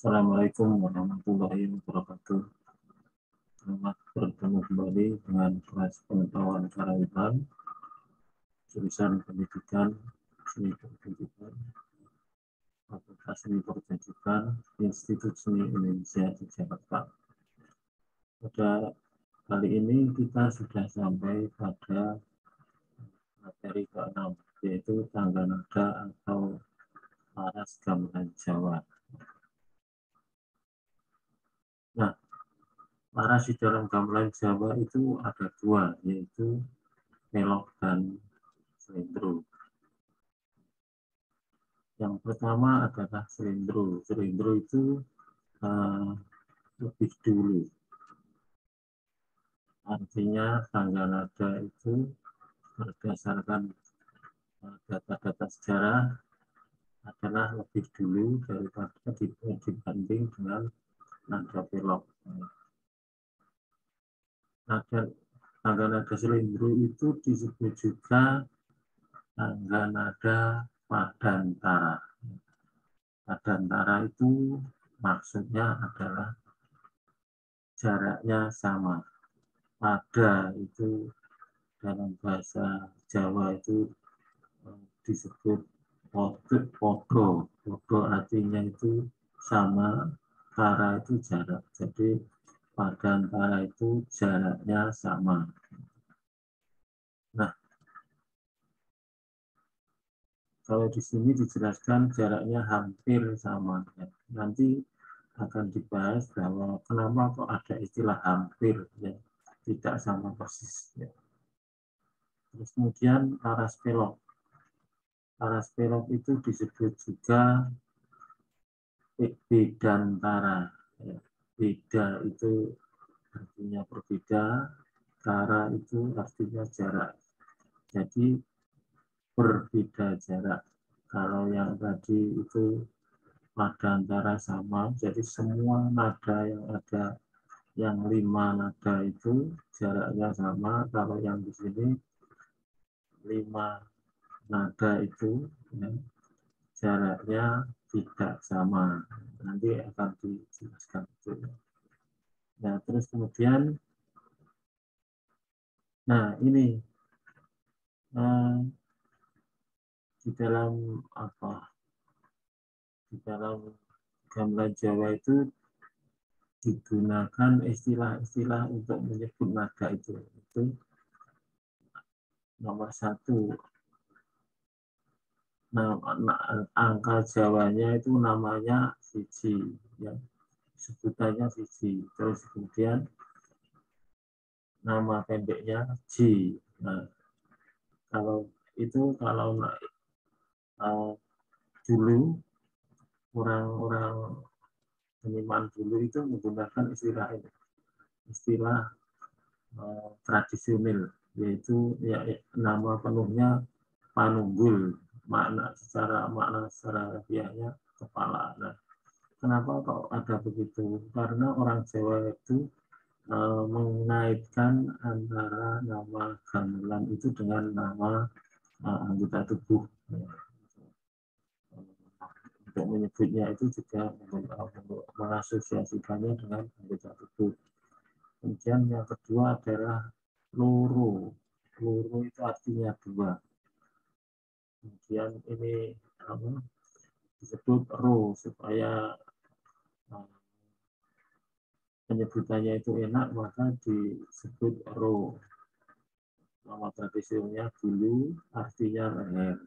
Assalamualaikum warahmatullahi wabarakatuh. Selamat bertemu kembali dengan kelas pengetahuan karawitan, jurusan pendidikan, seni pertunjukan, Fakultas Seni Pertunjukan, Institut Seni Indonesia di Jakarta. Pada kali ini kita sudah sampai pada materi ke-6, yaitu tangga nada atau laras gamelan Jawa. Nah, laras di dalam gamelan Jawa itu ada dua, yaitu melok dan selindro. Yang pertama adalah selindro. Selindro itu lebih dulu. Artinya tangga nada itu berdasarkan data-data sejarah adalah lebih dulu daripada dibanding dengan nada pelok. Tangga nada selindro itu disebut juga tangga nada padantara. Padantara itu maksudnya adalah jaraknya sama. Pada itu dalam bahasa Jawa itu disebut podo. Podo artinya itu sama, tara itu jarak. Jadi padantara itu jaraknya sama. Nah, kalau di sini dijelaskan jaraknya hampir sama. Ya. Nanti akan dibahas bahwa kenapa kok ada istilah hampir, ya. Tidak sama persis. Ya. Terus kemudian laras pelok. Laras pelok itu disebut juga bedantara. Ya. Beda itu artinya berbeda, tara itu artinya jarak. Jadi berbeda jarak. Kalau yang tadi itu padantara sama, jadi semua nada yang ada, yang 5 nada itu jaraknya sama. Kalau yang di sini 5 nada itu ya, jaraknya tidak sama. Nanti akan dijelaskan itu. Nah, terus kemudian, nah ini di dalam apa? Di dalam gamelan Jawa itu digunakan istilah-istilah untuk menyebut nada itu. Itu nomor 1. Nah, angka Jawanya itu namanya siji, ya. Sebutannya siji. Terus kemudian nama pendeknya Ji. Nah, kalau dulu orang-orang seniman dulu itu menggunakan istilah ini, istilah tradisional, yaitu ya, nama penuhnya Panunggul, makna secara harfiahnya kepala. Nah, kenapa kok ada begitu? Karena orang Jawa itu mengaitkan antara nama gamelan itu dengan nama anggota tubuh. Untuk menyebutnya itu juga mengasosiasikannya dengan anggota tubuh. Kemudian yang kedua adalah loro. Loro itu artinya 2. Kemudian ini disebut ro supaya penyebutannya itu enak, maka disebut ro. Nama tradisionalnya dulu artinya leher.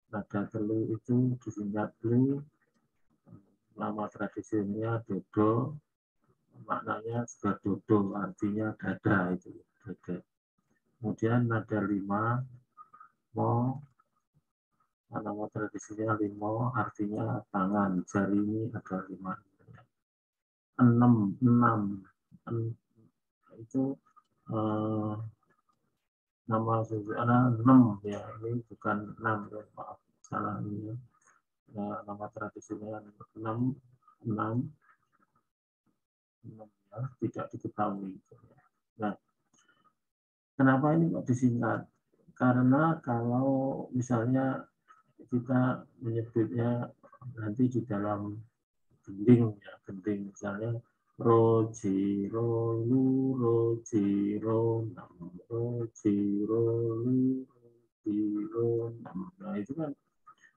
Nada telu itu disingkat lu. Nama tradisionalnya dodo, maknanya juga dodo, artinya dada itu, dada. Kemudian nada 5, mo, nama tradisinya limo, artinya tangan, jari ini ada 5. 6 itu nama sebenarnya 6 ya, ini bukan 6 ya, maaf salah ini ya. Nah, nama tradisinya 6 ya, tidak diketahui. Nah, kenapa ini kok disingkat? Karena kalau misalnya kita menyebutnya nanti di dalam gending ya, gending misalnya ro ji ro lu ro ji ro nam ro ji ro lu ro ji ro nam. Nah itu kan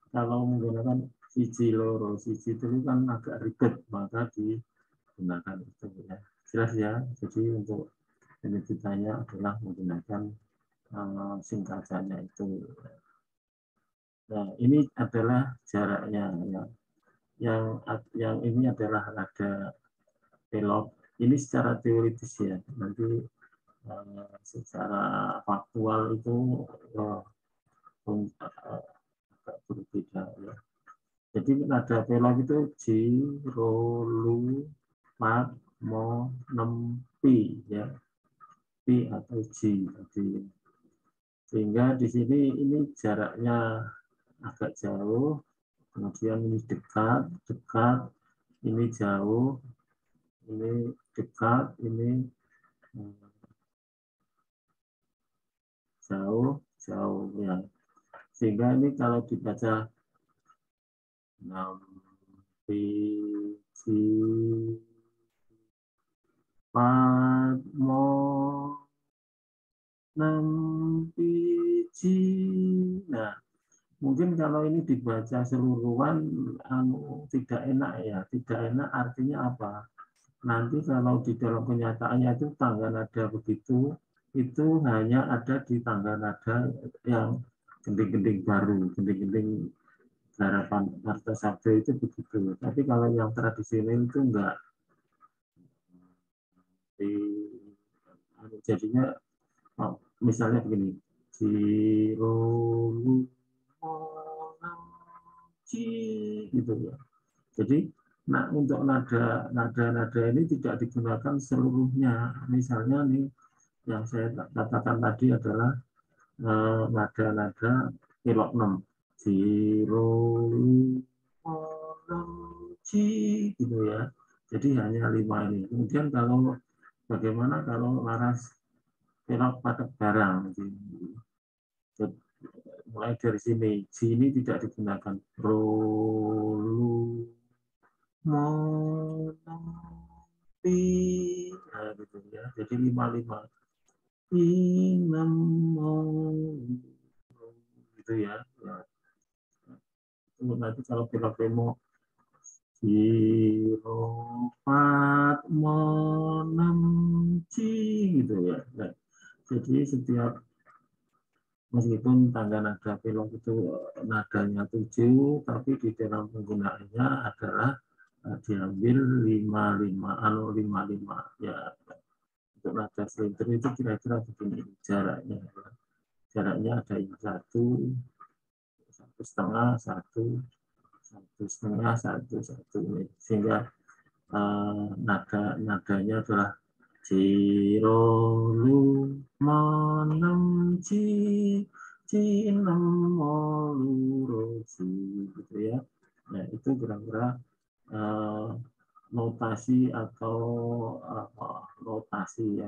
kalau menggunakan siji loro siji itu kan agak ribet, maka digunakan itu ya. Jelas ya. Jadi untuk ini ditanya adalah menggunakan singkatannya itu. Nah, ini adalah jaraknya ya. Yang ini adalah nada belok. Ini secara teoritis ya. Nanti secara faktual itu agak berbeda ya. Jadi nada belok itu ji, ro, lu, mat, mo, nem, pi ya. Pi atau ji. Jadi, sehingga di sini ini jaraknya agak jauh, kemudian ini dekat, dekat, ini jauh, ini dekat, ini jauh, jauh ya. Sehingga ini kalau dibaca 6 biji 4 mo 6 biji. Nah, mungkin kalau ini dibaca seluruhan tidak enak ya. Tidak enak artinya apa? Nanti kalau di dalam kenyataannya itu tangga nada begitu, itu hanya ada di tangga nada yang gending-gending baru, gending-gending garapan Marta Sabda itu begitu. Tapi kalau yang tradisional itu enggak. Jadinya misalnya begini, gitu ya. Jadi untuk nada ini tidak digunakan seluruhnya. Misalnya nih yang saya katakan tadi adalah nada-nada pilok 6. Gitu ya. Jadi hanya 5 ini. Kemudian kalau bagaimana kalau laras pilok patek barang? Mulai dari sini, Ji ini tidak digunakan. Rolu, monopi, nah gitu ya. Jadi 5-5. Gitu ya. Nanti kalau pilok demo Jiropat monem gitu ya. Nah, jadi setiap meskipun tangga nada pilok itu nadanya 7, tapi di dalam penggunaannya adalah diambil 5-5 ya. Untuk nada selintir itu kira-kira begini jaraknya. Jaraknya ada yang 1,5, 1,5, 1, sehingga nadanya adalah Jiro lu monem ji nem molu roji gitu ya. Nah itu kira-kira notasi atau notasi ya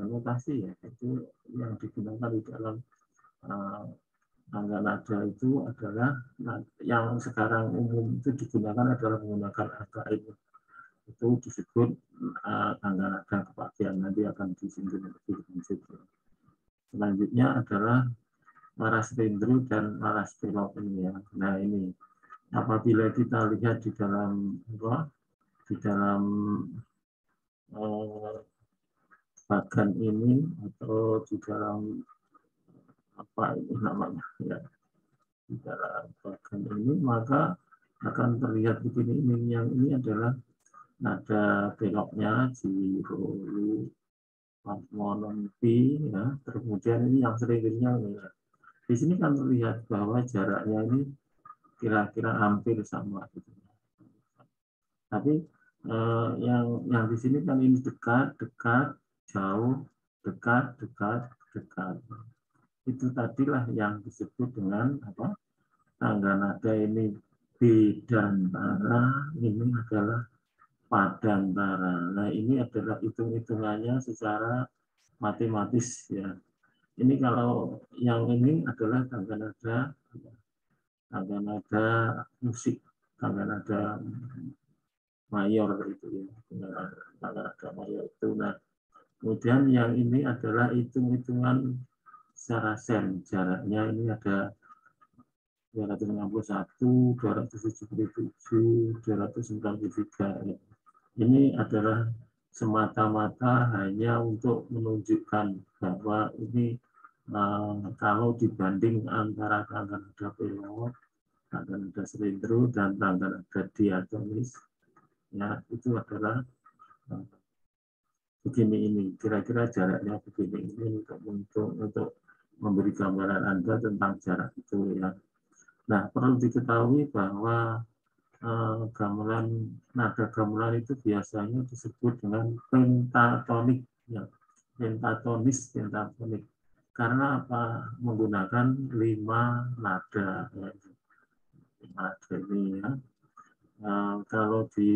itu yang digunakan di dalam tangga nada itu adalah yang sekarang umum itu digunakan adalah menggunakan angka itu. Itu disebut tangga nada kepastian, nanti akan disinggung lebih lanjut. Selanjutnya adalah laras tendru dan laras pelok ini ya. Nah ini apabila kita lihat di dalam bagan ini atau di dalam apa ini namanya ya, di dalam bagan ini maka akan terlihat begini, yang ini adalah nada beloknya Jiru monompi ya. Kemudian ini yang seringnya ya. Di sini kan terlihat bahwa jaraknya ini kira-kira hampir sama gitu. Tapi yang di sini kan ini dekat, jauh, dekat. Itu tadilah yang disebut dengan apa? Tangga nada ini bidantara, ini adalah padantara. Nah, ini adalah hitung-hitungannya secara matematis ya. Ini kalau yang ini adalah tangga nada musik, tangga nada mayor itu ya, nagaraga mayor itu. Nah, kemudian yang ini adalah hitung-hitungan secara sen, jaraknya ini ada 261, 277, 293. Ya. Ini adalah semata-mata hanya untuk menunjukkan bahwa ini kalau dibanding antara tanggal nada pelot, tanggal nada selindro, dan tanggal nada diatonis, ya itu adalah begini ini, kira-kira jaraknya begini ini untuk memberi gambaran Anda tentang jarak itu ya. Nah, perlu diketahui bahwa gamelan nada gamelan itu biasanya disebut dengan pentatonik ya, pentatonik karena apa, menggunakan 5 nada ya. 5 nada ini ya. Kalau di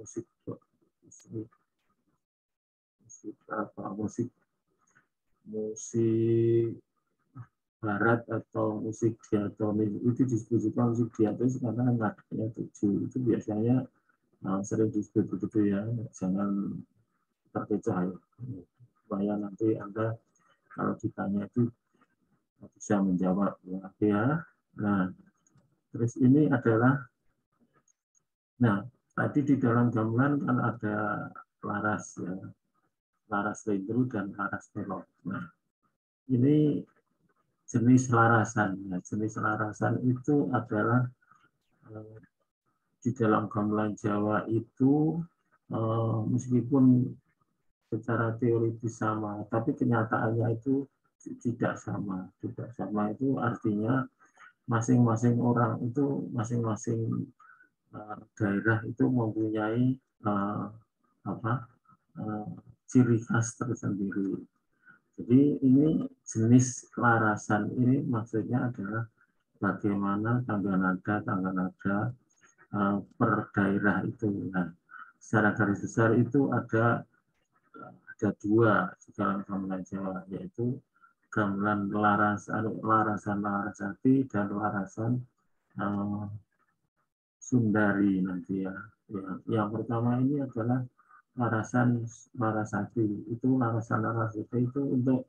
musik barat atau musik diatonis itu disebut musik diatonis karena nadanya 7 itu biasanya sering disebut begitu ya, jangan terkecoh ya. Supaya nanti Anda kalau ditanya itu bisa menjawab ya. Nah, terus ini adalah, nah tadi di dalam gamelan kan ada laras ya, laras lindru dan laras pelot. Nah, ini jenis larasan. Nah, jenis larasan itu adalah di dalam gamelan Jawa itu meskipun secara teoritis sama, tapi kenyataannya itu tidak sama. Tidak sama itu artinya masing-masing orang itu, masing-masing daerah itu mempunyai ciri khas tersendiri. Jadi ini jenis larasan ini maksudnya adalah bagaimana tangga nada per daerah itu. Nah, secara garis besar itu ada 2 di dalam gamelan Jawa, yaitu gamelan larasan Larasati dan larasan Sundari nanti ya. Yang pertama ini adalah larasan Larasati. Itu larasan Larasati itu untuk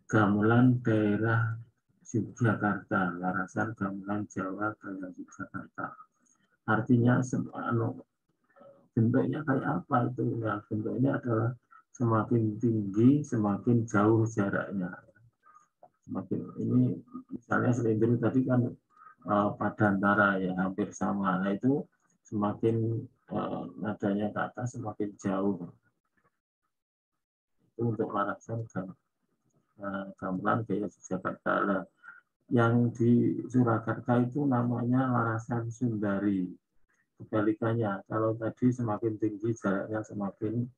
gamelan daerah Yogyakarta, larasan gamelan Jawa daerah Yogyakarta. Artinya bentuknya kayak apa itu? Nah, bentuknya adalah semakin tinggi, semakin jauh jaraknya. Semakin ini misalnya selindro tadi kan padantara ya, hampir sama. Nah, itu semakin nadanya ke atas semakin jauh. Itu untuk larasan gamelan gaya Yogyakarta. Nah, yang di Surakarta itu namanya larasan Sundari. Kebalikannya, kalau tadi semakin tinggi jaraknya semakin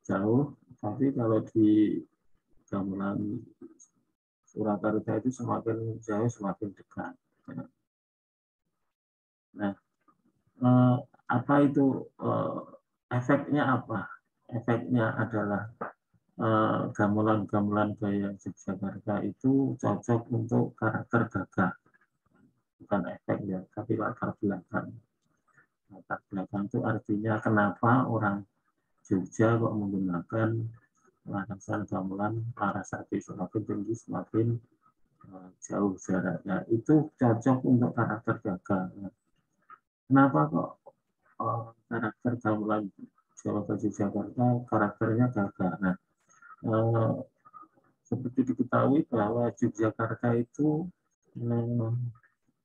jauh, tapi kalau di gamelan Surakarta itu semakin jauh semakin dekat. Nah, apa itu efeknya apa? Efeknya adalah gamelan-gamelan gaya Yogyakarta itu cocok untuk karakter gagah. Bukan efek ya, tapi latar belakang. Latar belakang itu artinya kenapa orang Jogja kok menggunakan larasan gamelan Larasati, semakin tinggi semakin jauh jaraknya. Itu cocok untuk karakter gagah. Kenapa kok karakter gamelan Jawa Yogyakarta karakternya gagah? Nah, seperti diketahui bahwa Yogyakarta itu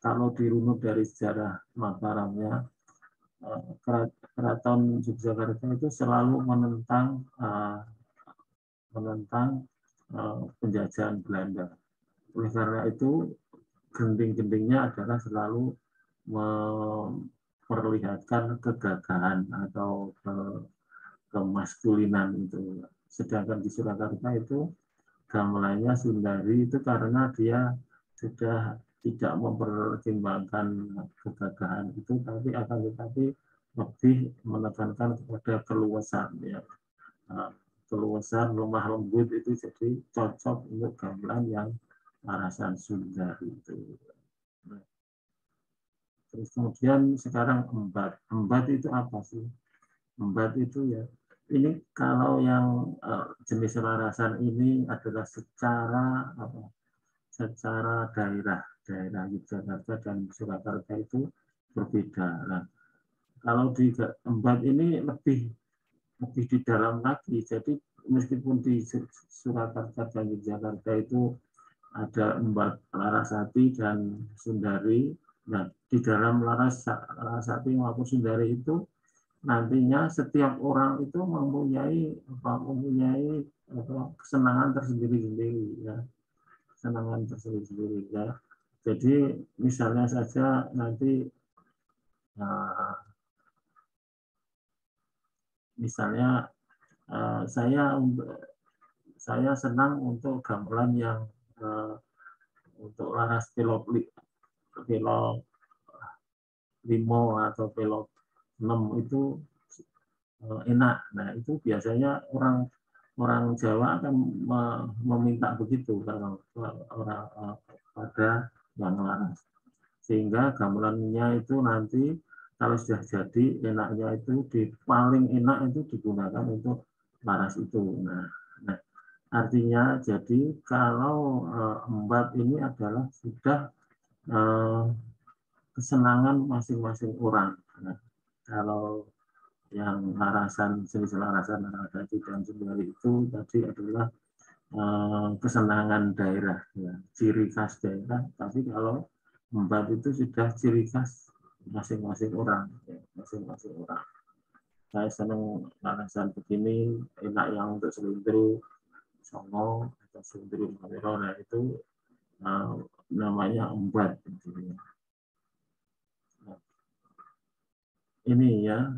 kalau dirunut dari sejarah Mataramnya, Keraton Yogyakarta itu selalu menentang penjajahan Belanda. Oleh karena itu, genting-gentingnya adalah selalu memperlihatkan kegagahan atau kemaskulinan itu. Sedangkan di Surakarta itu gamelannya Sundari itu karena dia sudah tidak mempertimbangkan kegagahan itu, tapi akan tetapi lebih menekankan kepada keluasan ya. Keluasan, lemah lembut itu jadi cocok untuk gamelan yang larasan Sundari itu. Terus kemudian sekarang embat. Embat itu apa sih? Embat itu ya, ini kalau yang jenis selarasan ini adalah secara apa? Secara daerah Yogyakarta dan Surakarta itu berbeda. Nah, kalau di embat ini lebih di dalam lagi. Jadi meskipun di Surakarta dan Yogyakarta itu ada embat Larasati dan Sundari. Nah, di dalam Larasati maupun Sundari itu nantinya setiap orang itu mempunyai kesenangan tersendiri-sendiri ya. Kesenangan tersendiri-sendiri ya. Jadi misalnya saja nanti misalnya saya senang untuk gamelan yang untuk laras pelok 5 atau pelok 6 itu enak. Nah, itu biasanya orang Jawa akan meminta begitu kalau orang pada yang laras. Sehingga gamelannya itu nanti kalau sudah jadi enaknya itu paling enak itu digunakan untuk laras itu. Nah, artinya jadi kalau embat ini adalah sudah kesenangan masing-masing orang. Nah, kalau yang jenis larasan Larasati dan Sundari itu tadi adalah kesenangan daerah, ya, ciri khas daerah. Tapi kalau embat itu sudah ciri khas masing-masing orang, ya, masing-masing orang. Saya senang larasan begini, enak yang untuk selindro, songo atau selindro Mawiro, nah itu namanya embat. Nah, ini ya.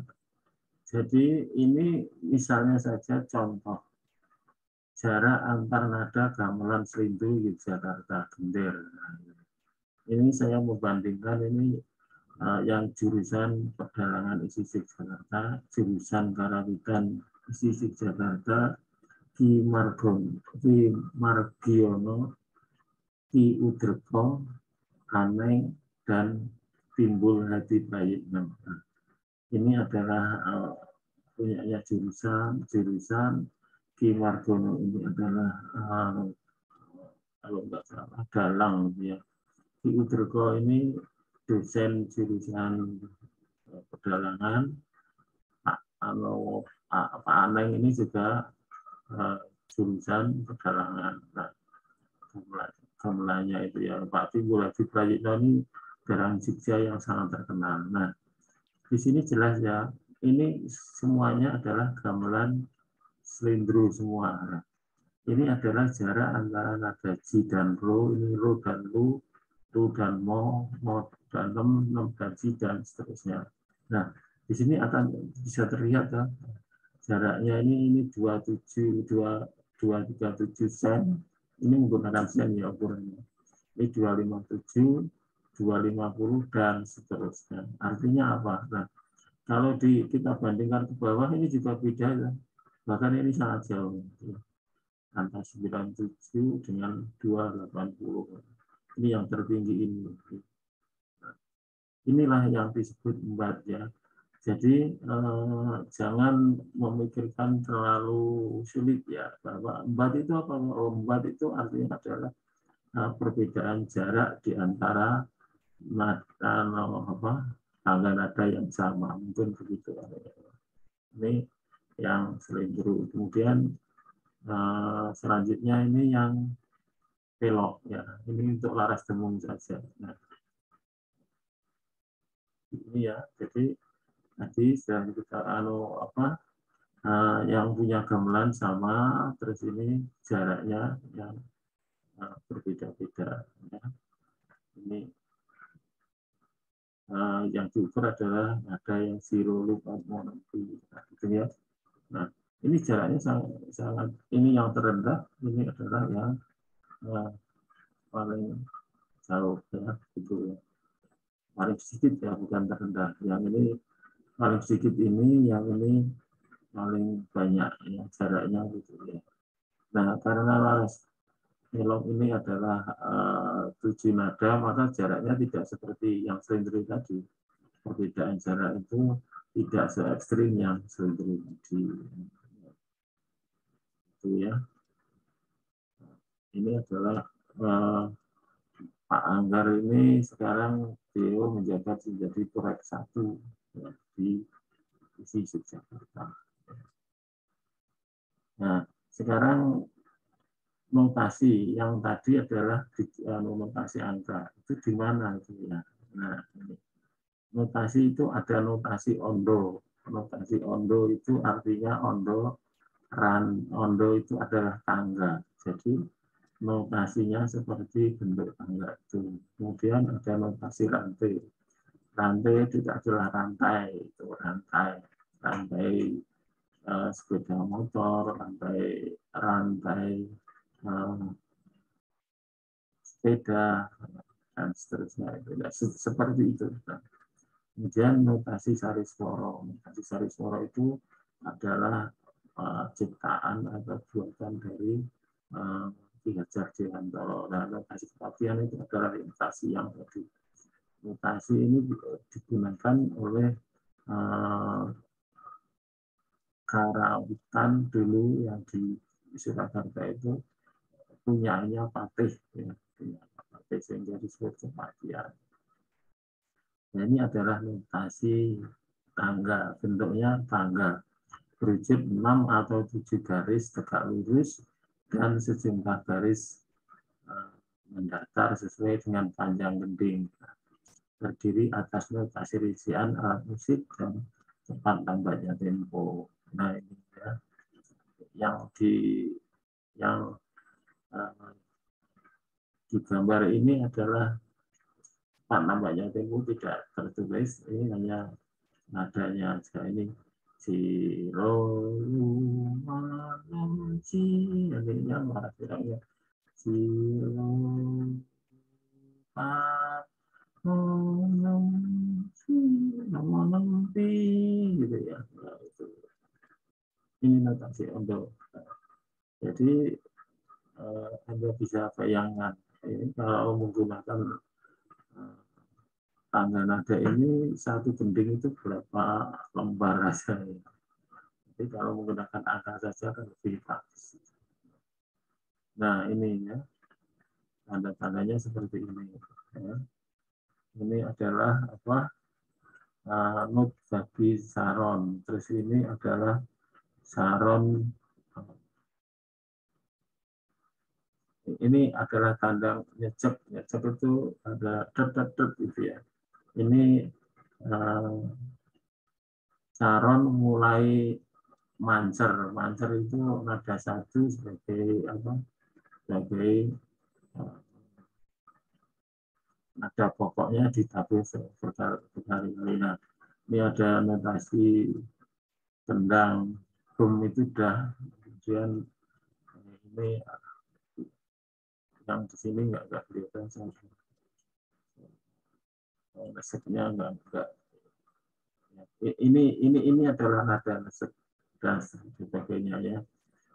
Jadi ini misalnya saja contoh jarak antar nada gamelan selindro Yogyakarta Gender. Ini saya membandingkan ini yang jurusan Pedalangan ISIS Jakarta, jurusan Karawitan ISIS Jakarta, Ki Margiono, Ki Udreko, Aneng, dan Timbul Hadi Prayitno. Ini adalah punyanya jurusan Ki Margono ini adalah kalau nggak salah dalang ya. Ki Udreko ini dosen jurusan pedalangan. Pak Aneng ini juga jurusan pedalangan. Nah, gamelannya itu ya Pak Timbul Hadi Prayitno ini garang Jogja yang sangat terkenal. Nah, di sini jelas ya, ini semuanya adalah gamelan selindro semua. Nah, ini adalah jarak antara nada ji dan ro, ini ro dan lu dan mo dan nem dan ji dan seterusnya. Nah, di sini akan bisa terlihat ya, jaraknya ini 237 sen. Ini menggunakan sen ya ukurannya. Ini 257, 250 dan seterusnya. Artinya apa? Nah, kalau kita bandingkan ke bawah ini juga beda ya. Bahkan ini sangat jauh. Antara 97 dengan 280. Ini yang tertinggi ini. Inilah yang disebut embat ya. Jadi jangan memikirkan terlalu sulit ya, bahwa embat itu apa? Embat itu artinya adalah perbedaan jarak di antara tangga nada yang sama, mungkin begitu. Ini yang selindro. Kemudian selanjutnya ini yang pelok ya. Ini untuk laras demung saja. Nah, ini ya. Jadi tadi sudah kita yang punya gamelan sama, terus ini jaraknya yang berbeda-beda. Ya. Ini yang diukur adalah nada yang zero loop monopi, gitu ya. Nah, ini jaraknya sangat ini yang terendah, ini adalah yang paling jauh ya, gitu ya. Paling sedikit ya, bukan terendah. Yang ini paling sedikit ini, yang ini paling banyak ya jaraknya gitu ya. Nah, karena laras pelok ini adalah 7 nada, maka jaraknya tidak seperti yang selindri tadi. Perbedaan jarak itu tidak se ekstrim yang selindri tadi. Itu ya. Ini adalah Pak Anggar ini sekarang beliau menjabat menjadi proyek 1 ya, di Isi Jakarta. Nah, sekarang notasi yang tadi adalah notasi angka. Itu di mana itu ya? Nah, ini. Notasi itu ada notasi ondo. Notasi ondo itu artinya ondo itu adalah tangga. Jadi notasinya seperti bentuk tangga itu. Kemudian ada notasi rantai. Rantai itu adalah rantai, itu rantai sepeda motor, rantai sepeda dan seterusnya. Seperti itu. Kemudian notasi Sariswara. Notasi Sariswara itu adalah ciptaan atau buatan dari Ki Hajar Dewantara. Nah, notasi kepastian itu adalah notasi yang tadi. Notasi ini digunakan oleh karawitan dulu yang di Surakarta itu punyanya Patih, ya, punya Patih sehingga disebut kepatian. Nah, ini adalah notasi tangga, bentuknya tangga berwujud 6 atau 7 garis tegak lurus dan sejumlah garis mendatar sesuai dengan panjang gending. Terdiri atas notasi rincian alat musik dan cepat lambatnya tempo. Nah, ini ya, yang digambar ini adalah cepat lambatnya tempo tidak tertulis, ini hanya nadanya saja. Ini si ro lu manam si, artinya maknanya si ro pa gitu ya. Nah, itu. Ini notasi ondo. Jadi Anda bisa bayangkan ini kalau menggunakan tangga nada ini satu gending itu berapa lembar saja. Jadi kalau menggunakan angka saja kan lebih praktis. Nah ini ya tanda-tandanya seperti ini. Ya. Ini adalah apa? Not bagi saron. Terus ini adalah saron. Ini adalah tanda nyecep. Nyecep itu ada det gitu ya. Ini saron mulai mancer. Mancer itu nada 1 sebagai apa? Sebagai nada pokoknya ditabur berkali-kali. Nah, ini ada notasi tendang, bum itu dah. Kemudian ini yang di sini nggak kelihatan sama. Resepnya enggak. Ini adalah nada resep dan sebagainya ya.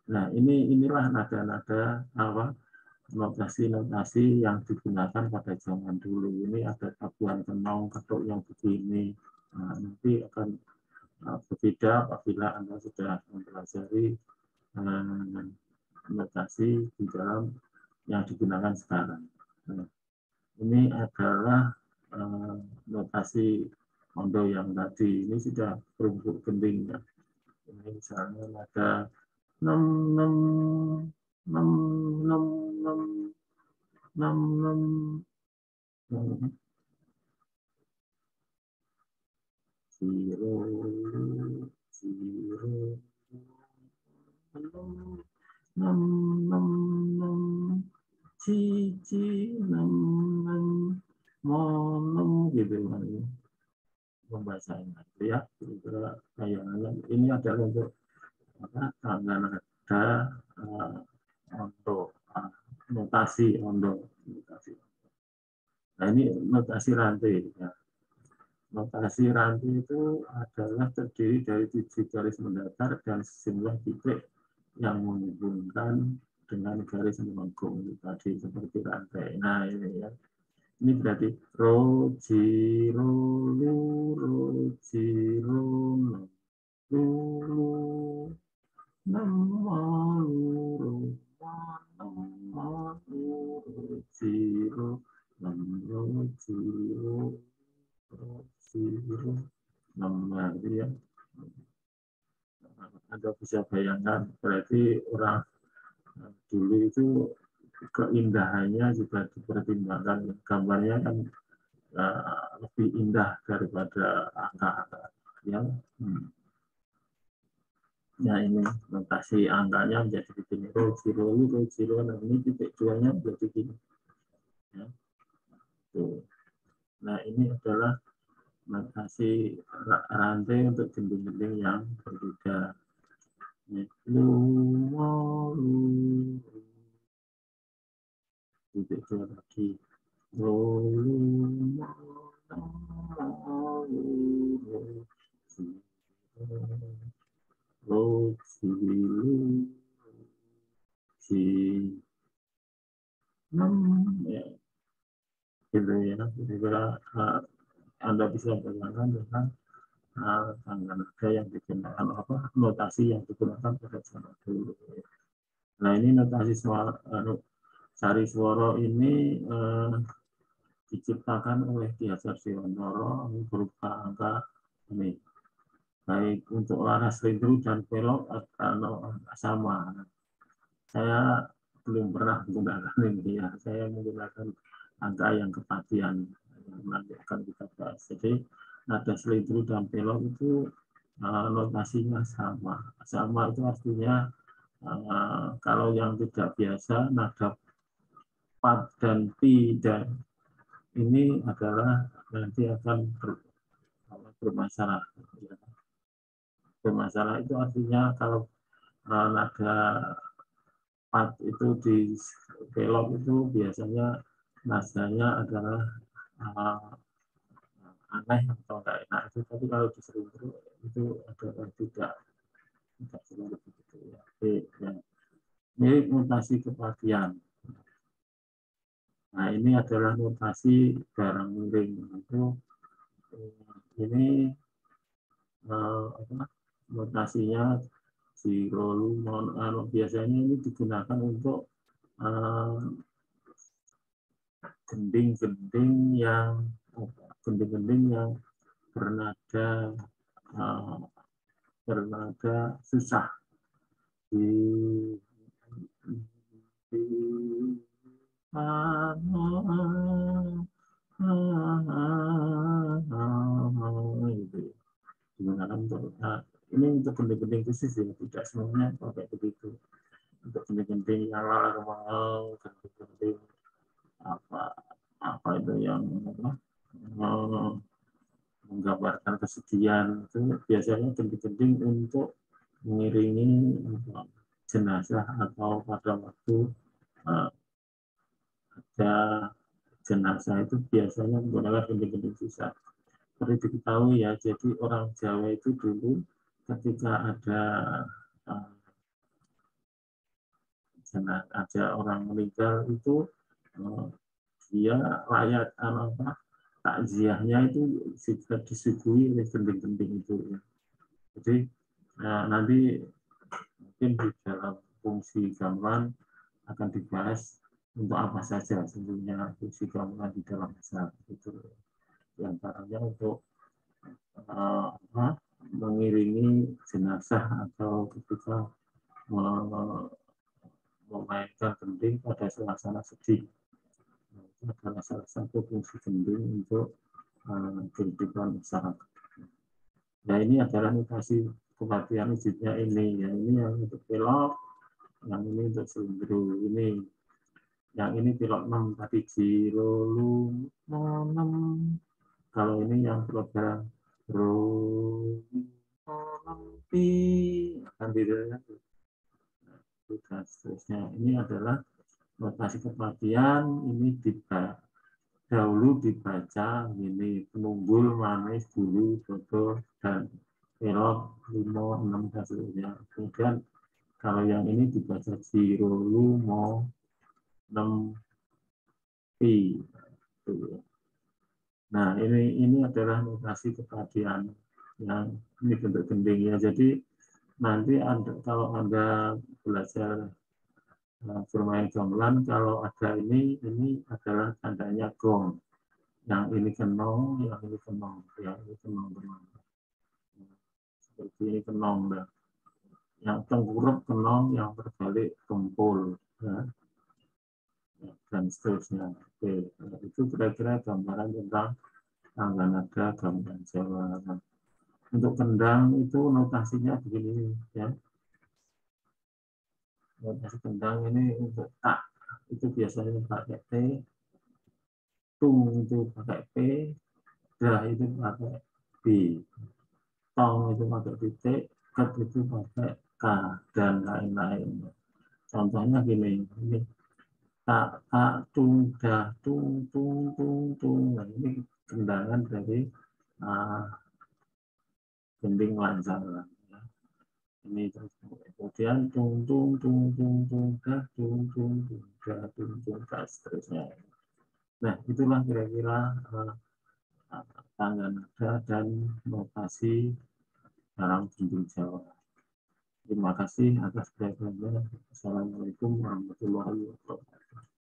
Nah, inilah nada-nada apa notasi-notasi yang digunakan pada zaman dulu. Ini ada tabuhan tenong, ketuk yang begini. Nah, nanti akan berbeda apabila Anda sudah mempelajari notasi di dalam yang digunakan sekarang. Nah, ini adalah notasi ondo yang tadi. Ini sudah perunggu gending ya. Ini misalnya ada 6 6 6 6 6 6 zero zero 6 cici 6 gitu pembahasan ya kira-kira bayangannya ini adalah untuk tanda nada untuk notasi ondo. Nah ini notasi rantai ya. Notasi rantai itu adalah terdiri dari 7 garis mendatar dan sejumlah titik yang menghubungkan dengan garis melengkung tadi seperti rantai. Nah ini ya, ini berarti ro ji ro lu ji ro lu lu nam ma lu ro ma nam ma lu ro ji ro nam ro ji ro ro ji ro nam. Ya, Anda bisa bayangkan berarti orang dulu itu keindahannya juga dipertimbangkan, gambarnya kan lebih indah daripada angka-angka yang ya ini notasi angkanya menjadi begini, rho zero, nah ini titik duanya menjadi gini ya. Tuh. Nah ini adalah notasi rantai untuk gending-gending yang berbeda. Lu titik dua lagi. Ya, gitu ya. Kira-kira Anda bisa bayangkan dengan tanggal nada yang digunakan, apa notasi yang digunakan pada zaman dulu. Nah ini notasi sari swara ini diciptakan oleh Ki Hajar Dewantara berupa angka ini. Baik untuk laras ringru dan pelok sama. Saya belum pernah menggunakan ini ya. Saya menggunakan angka yang kepatian yang nanti akan kita bahas. Jadi nada selintru dan pelok itu notasinya sama. Sama itu artinya kalau yang tidak biasa nada pat dan pi dan ini adalah nanti akan bermasalah. Bermasalah itu artinya kalau nada pat itu di belok itu biasanya nadanya adalah aneh atau enggak enak itu, tapi kalau di selintru itu adalah tidak selalu begitu ya. Ya. Ini notasi kepatian. Nah ini adalah notasi barang miring itu ini notasinya zero biasanya ini digunakan untuk gending-gending yang bernada susah di digunakan untuk ini untuk gending-gending khusus ya, tidak semuanya pakai begitu. Untuk gending-gending yang lalang, gending-gending apa itu yang menggambarkan kesedihan itu biasanya gending-gending untuk mengiringi jenazah atau pada waktu ada jenazah itu biasanya menggunakan gending-gending susah. Seperti diketahui ya, jadi orang Jawa itu dulu ketika ada orang meninggal itu dia rakyat takziahnya itu juga disuguhi oleh gending-gending itu ya. Jadi nanti mungkin di dalam fungsi gamelan akan dibahas untuk apa saja sebenarnya fungsi gamelan di dalam bahasa itu. Di antaranya untuk mengiringi jenazah atau ketika memainkan gending pada suasana sedih. Itu adalah salah satu fungsi gending untuk kehidupan masyarakat. Nah ini adalah notasi kepatian wujudnya ini. Yang ini yang untuk pelok, yang ini untuk selindru. Ini yang ini pilot 6 tadi jiro lu 6. Kalau ini yang program ro 6 pi akan dilihat. Nah, seterusnya ini adalah notasi kepatian. Ini dahulu dibaca ini penumbul, manis, bulu, dodo, dan pelok 5, 6 dan seterusnya. Kemudian Kalau yang ini dibaca Jiro Lu Mo Nem Pi. Nah, ini adalah notasi kepadian yang ini bentuk gending ya. Jadi nanti kalau Anda belajar bermain gamelan, kalau ada ini adalah tandanya gong. Yang ini kenong, yang ini kenong, yang ini kenong kenong. Seperti ini kenong, ya. Yang tengkurap kenong, yang berbalik kempul, ya. Dan seterusnya. Oke, itu kira-kira gambaran tentang tangga nada gamelan Jawa. Untuk kendang itu notasinya begini, ya. Notasi kendang ini untuk tak itu biasanya pakai T, tung itu pakai P, dah itu pakai B, tong itu pakai titik, ket itu pakai K, dan lain-lain. Contohnya gini, ini tak tak tung dah tung tung tung tung. Nah, ini kendangan dari gending lancar. Ya. Ini terus kemudian tung tung tung tung tung dah tung tung tung dah tung tung dah seterusnya. Nah, itulah kira-kira tangga nada dan notasi dalam gending Jawa. Terima kasih atas perhatiannya. Assalamualaikum warahmatullahi wabarakatuh.